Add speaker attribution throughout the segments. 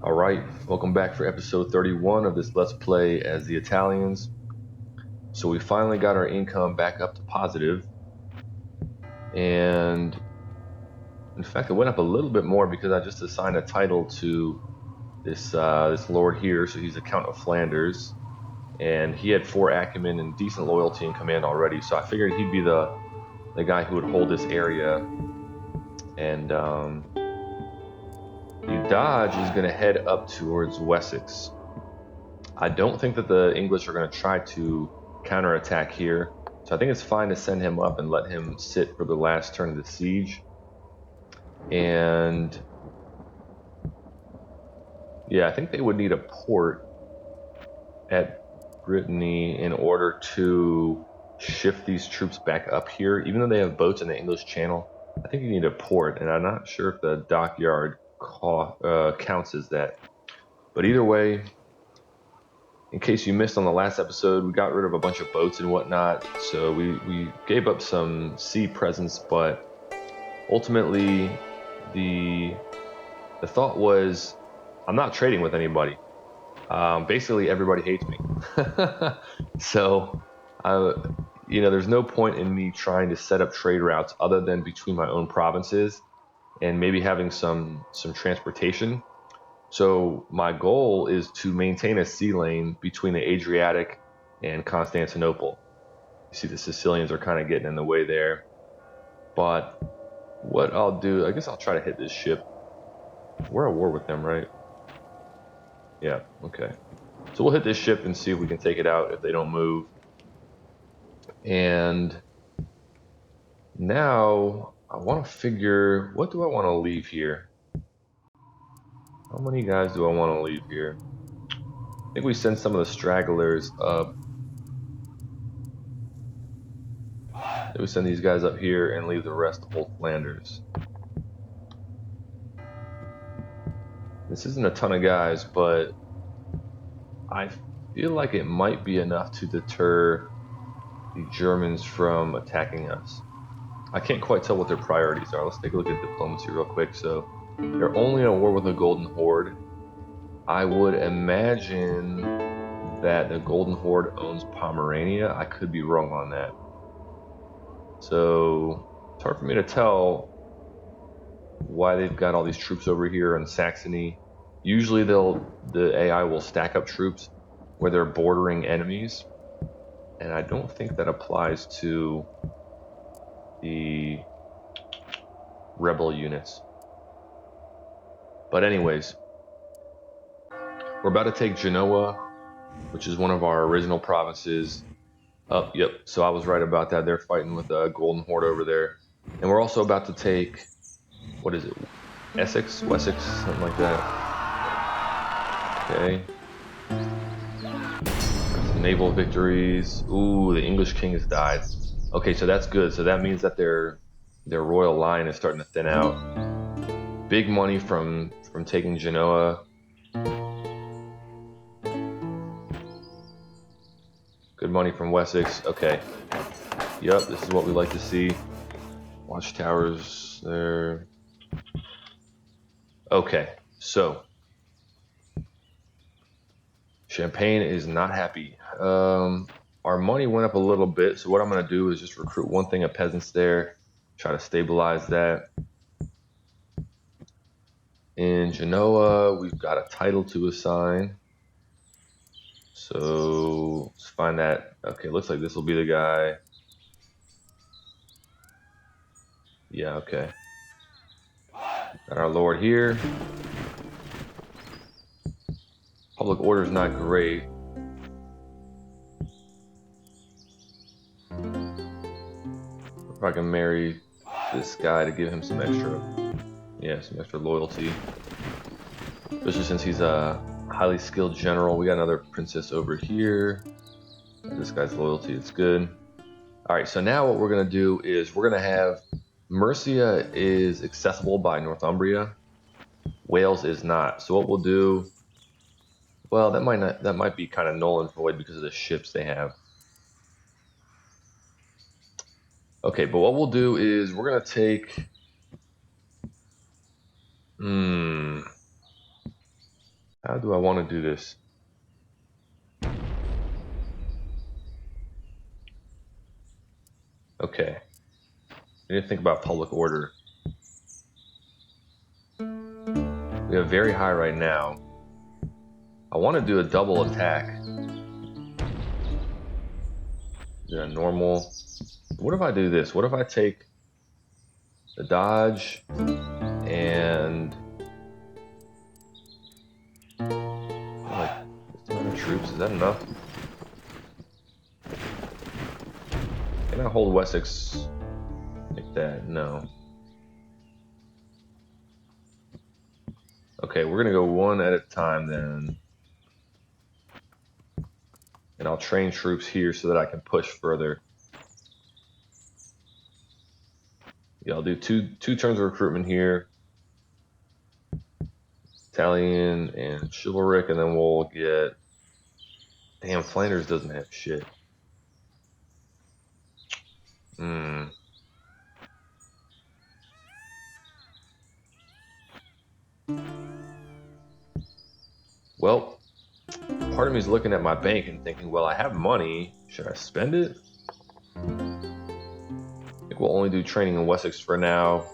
Speaker 1: Alright, welcome back for episode 31 of this Let's Play as the Italians. So we finally got our income back up to positive, and in fact it went up a little bit more because I just assigned a title to this lord here. So he's a Count of Flanders, and he had 4 acumen and decent loyalty and command already, so I figured he'd be the guy who would hold this area. And Dodge is going to head up towards Wessex. I don't think that the English are going to try to counterattack here, so I think it's fine to send him up and let him sit for the last turn of the siege. And yeah, I think they would need a port at Brittany in order to shift these troops back up here. Even though they have boats in the English Channel, I think you need a port, and I'm not sure if the dockyard counts as that. But either way, in case you missed on the last episode, we got rid of a bunch of boats and whatnot, so we gave up some sea presence, but ultimately the thought was, I'm not trading with anybody. Basically, everybody hates me. So, there's no point in me trying to set up trade routes other than between my own provinces and maybe having some transportation. So my goal is to maintain a sea lane between the Adriatic and Constantinople. You see the Sicilians are kind of getting in the way there. But what I'll do, I guess I'll try to hit this ship. We're at war with them, right? Yeah, okay. So we'll hit this ship and see if we can take it out if they don't move. And now I want to figure, what do I want to leave here? How many guys do I want to leave here? I think we send some of the stragglers up. We send these guys up here and leave the rest to hold Flanders. This isn't a ton of guys, but I feel like it might be enough to deter the Germans from attacking us. I can't quite tell what their priorities are. Let's take a look at diplomacy real quick. So they're only at war with the Golden Horde. I would imagine that the Golden Horde owns Pomerania. I could be wrong on that. So it's hard for me to tell why they've got all these troops over here in Saxony. Usually the AI will stack up troops where they're bordering enemies, and I don't think that applies to the rebel units. But anyways, we're about to take Genoa, which is one of our original provinces, up. Yep, so I was right about that. They're fighting with the Golden Horde over there. And we're also about to take, what is it, Essex, Wessex, something like that. Okay. Some naval victories. Ooh, the English king has died. Okay, so that's good. So that means that their royal line is starting to thin out. Big money from taking Genoa. Good money from Wessex. Okay. Yep, this is what we like to see. Watchtowers there. Okay, so Champagne is not happy. Our money went up a little bit, so what I'm going to do is just recruit one thing of peasants there, try to stabilize that. In Genoa, we've got a title to assign. So let's find that. Okay, looks like this will be the guy. Yeah, okay. Got our lord here. Public order is not great. If I can marry this guy to give him some extra, some extra loyalty. Especially since he's a highly skilled general. We got another princess over here. This guy's loyalty, it's good. All right, so now what we're gonna do is we're gonna have Mercia is accessible by Northumbria. Wales is not. So what we'll do, well, that might be kind of null and void because of the ships they have. Okay, but what we'll do is we're gonna take. How do I want to do this? Okay. I need to think about public order. We have very high right now. I want to do a double attack. Is it a normal? What if I do this? What if I take the dodge and like this amount of troops? Is that enough? Can I hold Wessex like that? No. Okay, we're gonna go one at a time then. And I'll train troops here so that I can push further. Yeah, I'll do two turns of recruitment here. Italian and chivalric, and then we'll get... Damn, Flanders doesn't have shit. Well, part of me is looking at my bank and thinking, well, I have money. Should I spend it? I think we'll only do training in Wessex for now.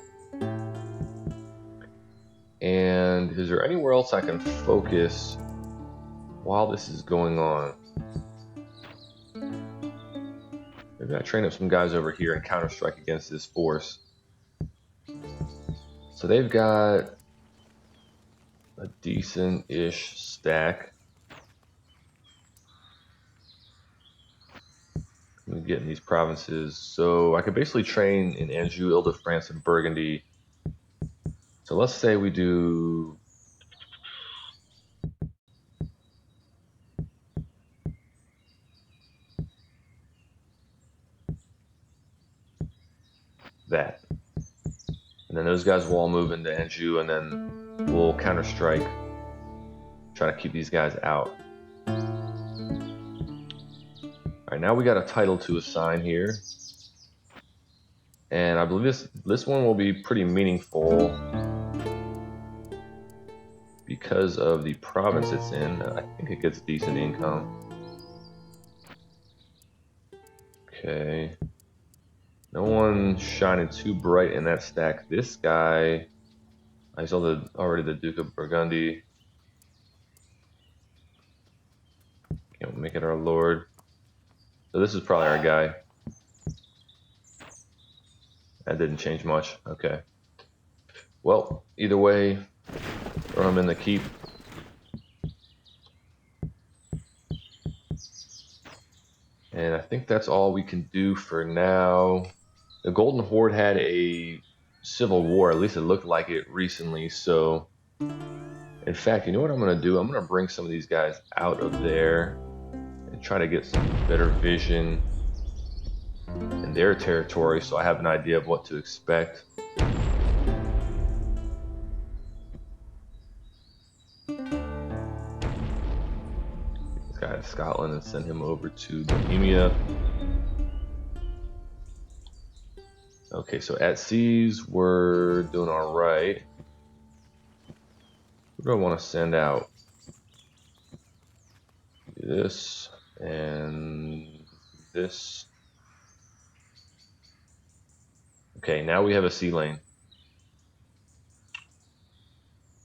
Speaker 1: And is there anywhere else I can focus while this is going on? Maybe I train up some guys over here and counter-strike against this force. So they've got a decent-ish stack. I'm getting these provinces. So I could basically train in Anjou, Ile-de-France, and Burgundy. So let's say we do... that. And then those guys will all move into Anjou, and then we'll counter-strike, try to keep these guys out. Alright, now we got a title to assign here. And I believe this one will be pretty meaningful because of the province it's in. I think it gets decent income. Okay. No one shining too bright in that stack. This guy, I saw already the Duke of Burgundy. Can't make it our lord. So this is probably our guy. That didn't change much. Okay. Well, either way, throw him in the keep. And I think that's all we can do for now. The Golden Horde had a civil war, at least it looked like it recently, so in fact, you know what I'm going to do? I'm going to bring some of these guys out of there and try to get some better vision in their territory so I have an idea of what to expect. This guy in Scotland and send him over to Bohemia. Okay, so at seas, we're doing all right. Who do I want to send out? Do this and this. Okay, now we have a sea lane.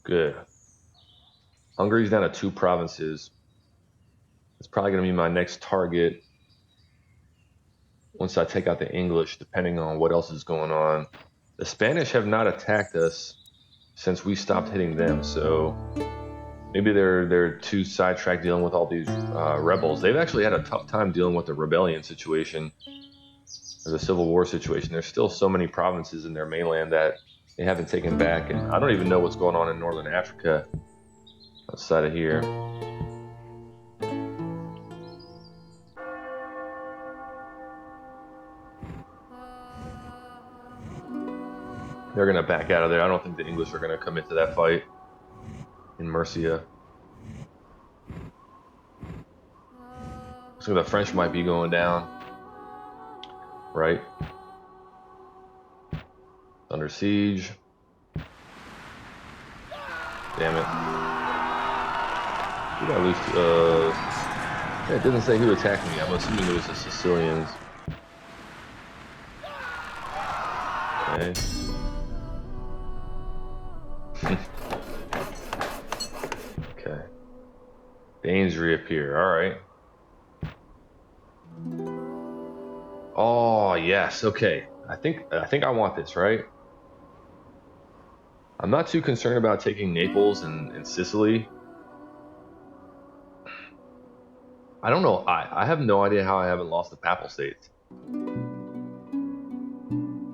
Speaker 1: Good. Hungary's down to 2 provinces. It's probably going to be my next target once I take out the English, depending on what else is going on. The Spanish have not attacked us since we stopped hitting them, so maybe they're too sidetracked dealing with all these rebels. They've actually had a tough time dealing with the rebellion situation, or the civil war situation. There's still so many provinces in their mainland that they haven't taken back, and I don't even know what's going on in northern Africa outside of here. They're going to back out of there. I don't think the English are going to come into that fight in Murcia. So the French might be going down, right? Under siege. Damn it. Who did I lose to? Yeah, it doesn't say who attacked me. I'm assuming it was the Sicilians. Okay. Okay. Danes reappear. All right. Oh yes. Okay. I think I want this, right? I'm not too concerned about taking Naples and Sicily. I don't know. I have no idea how I haven't lost the Papal States.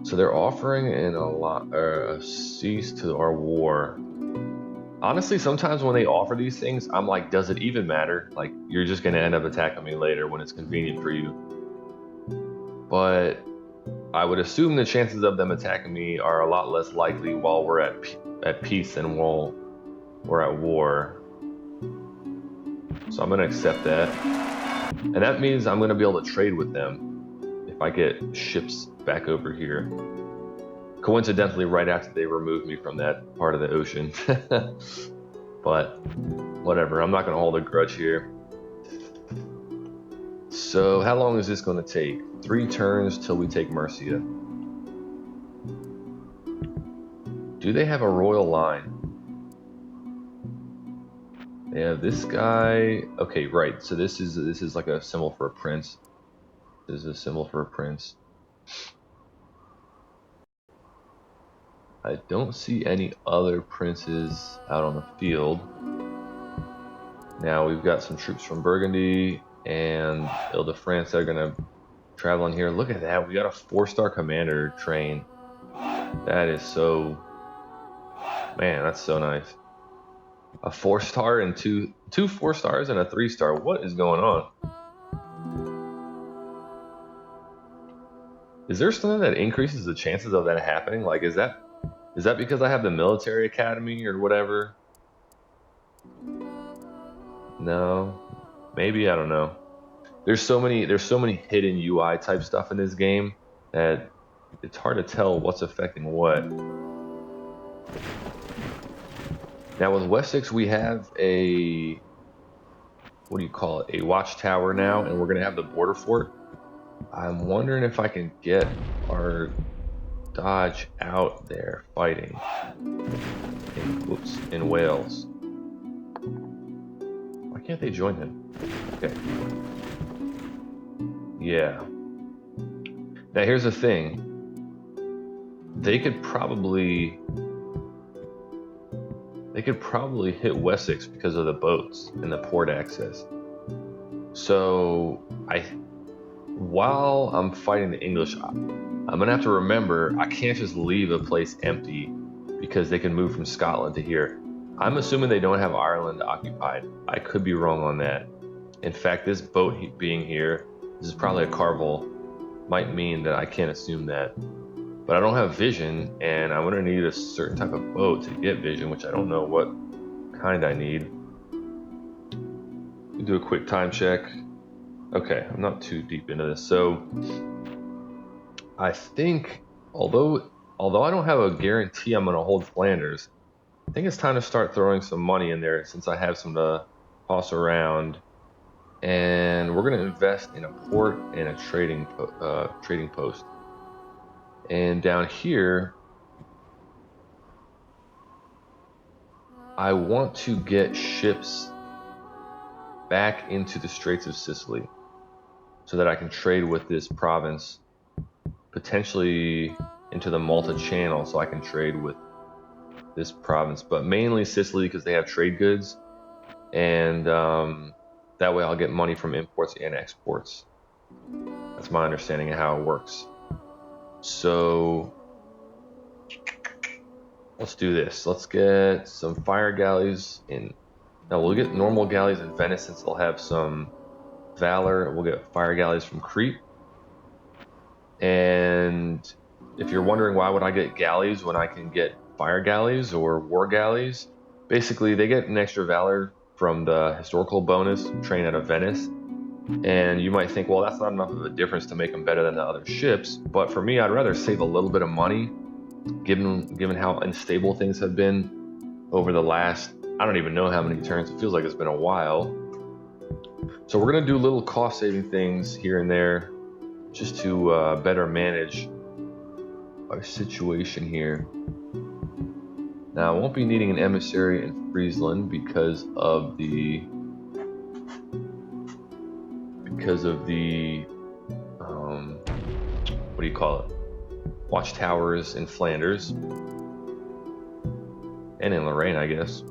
Speaker 1: So they're offering a cease to our war. Honestly, sometimes when they offer these things, I'm like, does it even matter? Like, you're just gonna end up attacking me later when it's convenient for you. But I would assume the chances of them attacking me are a lot less likely while we're at peace than while we're at war. So I'm gonna accept that. And that means I'm gonna be able to trade with them if I get ships back over here. Coincidentally, right after they removed me from that part of the ocean. But whatever, I'm not gonna hold a grudge here. So how long is this gonna take? 3 turns till we take Murcia. Do they have a royal line? They have this guy. Okay, right. So this is like a symbol for a prince. This is a symbol for a prince. I don't see any other princes out on the field. Now we've got some troops from Burgundy and Ile-de-France that are gonna travel in here. Look at that. We got a 4-star commander train. That is so, man, that's so nice. A 4-star and two 4-stars and a 3-star. What is going on? Is there something that increases the chances of that happening? Like, is that because I have the military academy or whatever? No, maybe, I don't know. There's so many hidden UI type stuff in this game that it's hard to tell what's affecting what. Now with Wessex, we have a, what do you call it? A watchtower now, and we're gonna have the border fort. I'm wondering if I can get our Dodge out there fighting in Wales. Why can't they join him? Okay. Yeah. Now here's the thing. They could probably hit Wessex because of the boats and the port access. So while I'm fighting the English, I'm gonna have to remember I can't just leave a place empty because they can move from Scotland to here. I'm assuming they don't have Ireland occupied. I could be wrong on that. In fact, this boat being here, this is probably a carvel, might mean that I can't assume that. But I don't have vision, and I'm gonna need a certain type of boat to get vision, which I don't know what kind I need. We'll do a quick time check. Okay, I'm not too deep into this. So I think, although I don't have a guarantee I'm gonna hold Flanders, I think it's time to start throwing some money in there since I have some to toss around. And we're gonna invest in a port and a trading post. And down here, I want to get ships back into the Straits of Sicily so that I can trade with this province, potentially into the Malta Channel so I can trade with this province, but mainly Sicily because they have trade goods, and that way I'll get money from imports and exports. That's my understanding of how it works. So let's do this. Let's get some fire galleys in. Now we'll get normal galleys in Venice since they'll have some valor. We'll get fire galleys from Crete. And if you're wondering why would I get galleys when I can get fire galleys or war galleys, basically they get an extra valor from the historical bonus train out of Venice. And you might think, well, that's not enough of a difference to make them better than the other ships. But for me, I'd rather save a little bit of money, given how unstable things have been over the last I don't even know how many turns. It feels like it's been a while. So we're gonna do little cost-saving things here and there, just to better manage our situation here. Now I won't be needing an emissary in Friesland because of the what do you call it? Watchtowers in Flanders and in Lorraine, I guess.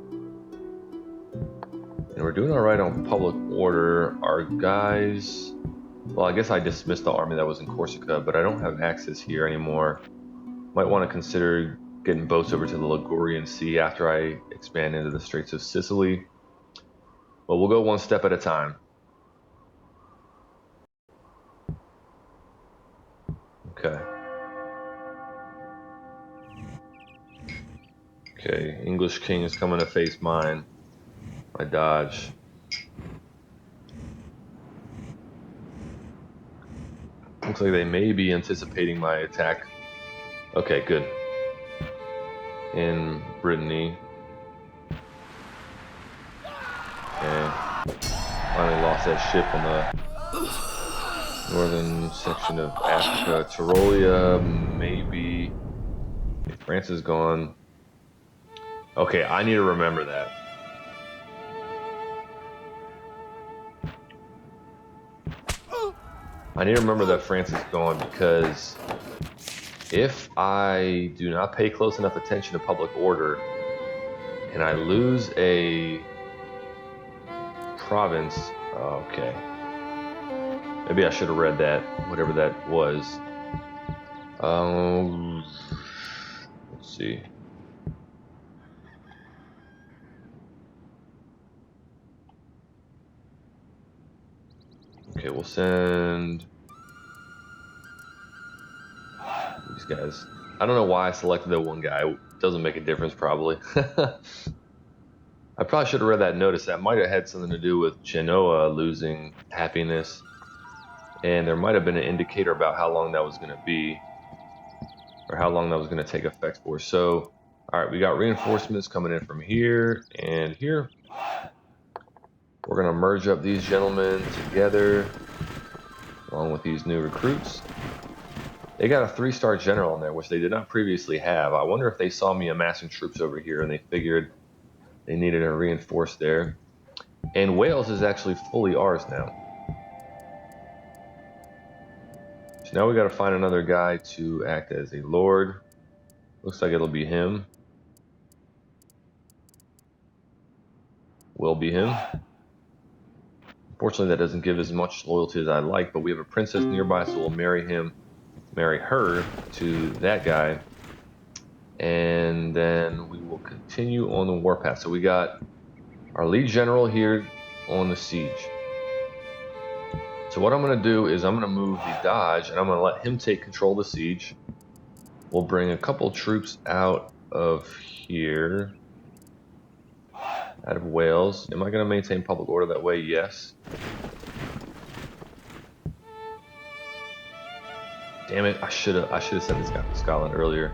Speaker 1: And we're doing all right on public order. Our guys, well, I guess I dismissed the army that was in Corsica, but I don't have access here anymore. Might want to consider getting boats over to the Ligurian Sea after I expand into the Straits of Sicily. But we'll go one step at a time. Okay. Okay, English king is coming to face mine. I dodge. Looks like they may be anticipating my attack. Okay, good. In Brittany. Okay. Finally lost that ship on the northern section of Africa. Tyrolia, maybe. Okay, France is gone. Okay, I need to remember that. I need to remember that France is gone because if I do not pay close enough attention to public order and I lose a province, okay. Maybe I should have read that, whatever that was. Let's see. Okay, we'll send these guys. I don't know why I selected that one guy. It doesn't make a difference, probably. I probably should have read that notice. That might have had something to do with Genoa losing happiness. And there might have been an indicator about how long that was going to be. Or how long that was going to take effect for. So, alright, we got reinforcements coming in from here and here. We're going to merge up these gentlemen together, along with these new recruits. They got a 3-star general in there, which they did not previously have. I wonder if they saw me amassing troops over here and they figured they needed to reinforce there. And Wales is actually fully ours now. So now we got to find another guy to act as a lord. Looks like it'll be him. Will be him. Unfortunately, that doesn't give as much loyalty as I like, but we have a princess nearby, so we'll marry her to that guy. And then we will continue on the warpath. So we got our lead general here on the siege. So what I'm going to do is I'm going to move the Dodge, and I'm going to let him take control of the siege. We'll bring a couple troops out of here. Out of Wales. Am I going to maintain public order that way? Yes. Damn it! I should have sent this guy to Scotland earlier.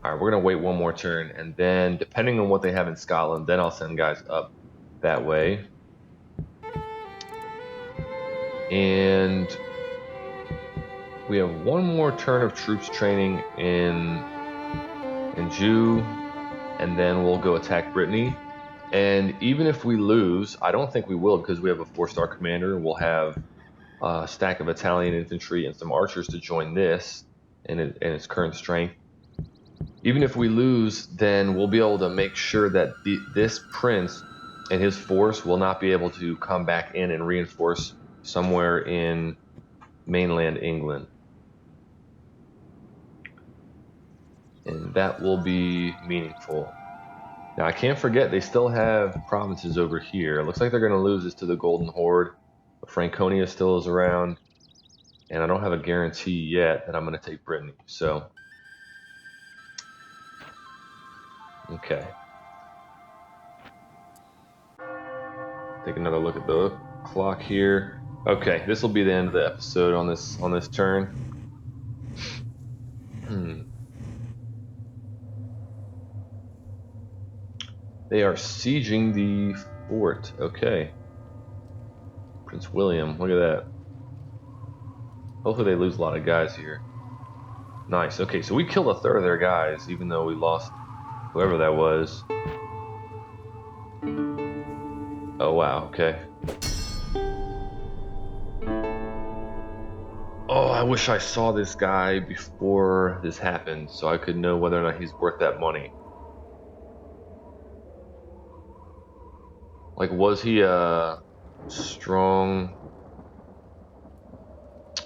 Speaker 1: All right, we're gonna wait one more turn, and then depending on what they have in Scotland, then I'll send guys up that way. And we have one more turn of troops training in Jew, and then we'll go attack Brittany. And even if we lose, I don't think we will because we have a 4-star commander. We'll have a stack of Italian infantry and some archers to join this in its current strength. Even if we lose, then we'll be able to make sure that this prince and his force will not be able to come back in and reinforce somewhere in mainland England. And that will be meaningful. Now, I can't forget they still have provinces over here. It looks like they're going to lose this to the Golden Horde. But Franconia still is around. And I don't have a guarantee yet that I'm going to take Brittany. So, okay. Take another look at the clock here. Okay, this will be the end of the episode on this turn. They are sieging the fort. Okay. Prince William, look at that. Hopefully they lose a lot of guys here. Nice. Okay, so we killed a third of their guys, even though we lost whoever that was. Oh, wow. Okay. Oh, I wish I saw this guy before this happened so I could know whether or not he's worth that money. Like, was he a strong,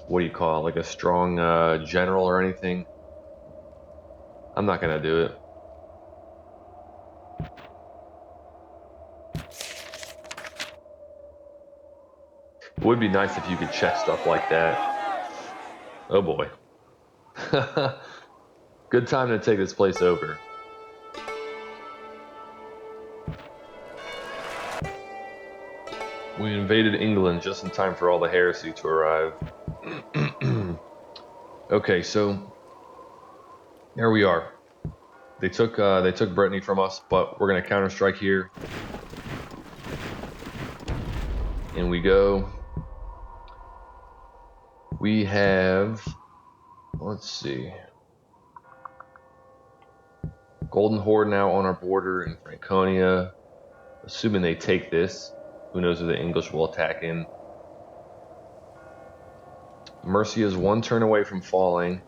Speaker 1: what do you call it? Like a strong general or anything? I'm not gonna do it. It would be nice if you could check stuff like that. Oh boy. Good time to take this place over. We invaded England just in time for all the heresy to arrive. Okay, so there we are. They took Brittany from us, but we're gonna counter-strike here. And we go. We have, let's see, Golden Horde now on our border in Franconia. Assuming they take this, who knows if the English will attack in. Mercia is one turn away from falling.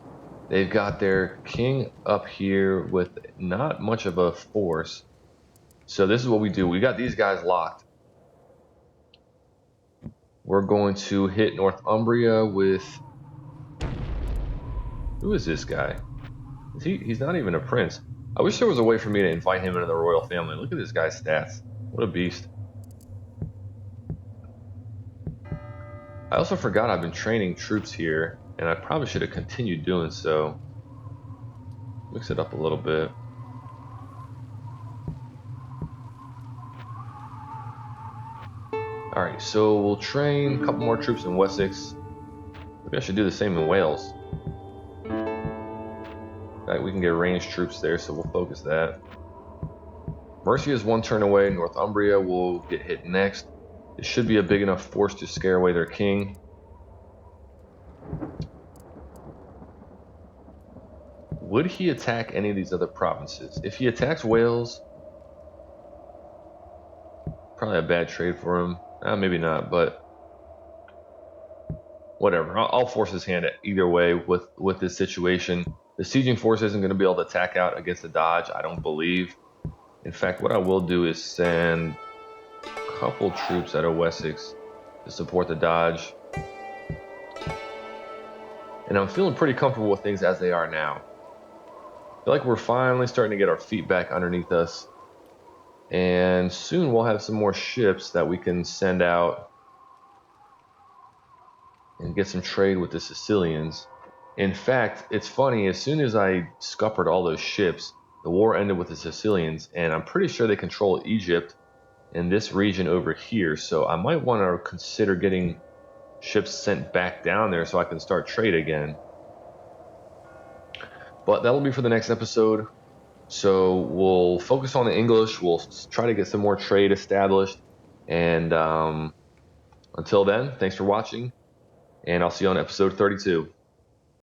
Speaker 1: They've got their king up here with not much of a force. So this is what we do. We got these guys locked. We're going to hit Northumbria with... Who is this guy? He's not even a prince. I wish there was a way for me to invite him into the royal family. Look at this guy's stats. What a beast. I also forgot I've been training troops here, and I probably should have continued doing so. Mix it up a little bit. Alright, so we'll train a couple more troops in Wessex. Maybe I should do the same in Wales. Right, we can get ranged troops there, so we'll focus that. Mercia is one turn away. Northumbria will get hit next. It should be a big enough force to scare away their king. Would he attack any of these other provinces? If he attacks Wales, probably a bad trade for him. Maybe not, but whatever. I'll force his hand either way with this situation. The sieging force isn't going to be able to attack out against the Dodge, I don't believe. In fact, what I will do is send a couple troops out of Wessex to support the Dodge. And I'm feeling pretty comfortable with things as they are now. I feel like we're finally starting to get our feet back underneath us. And soon we'll have some more ships that we can send out and get some trade with the Sicilians. In fact, it's funny, as soon as I scuppered all those ships, the war ended with the Sicilians, and I'm pretty sure they control Egypt and this region over here, so I might want to consider getting ships sent back down there so I can start trade again. But that'll be for the next episode. So we'll focus on the English, we'll try to get some more trade established, and until then, thanks for watching, and I'll see you on episode 32.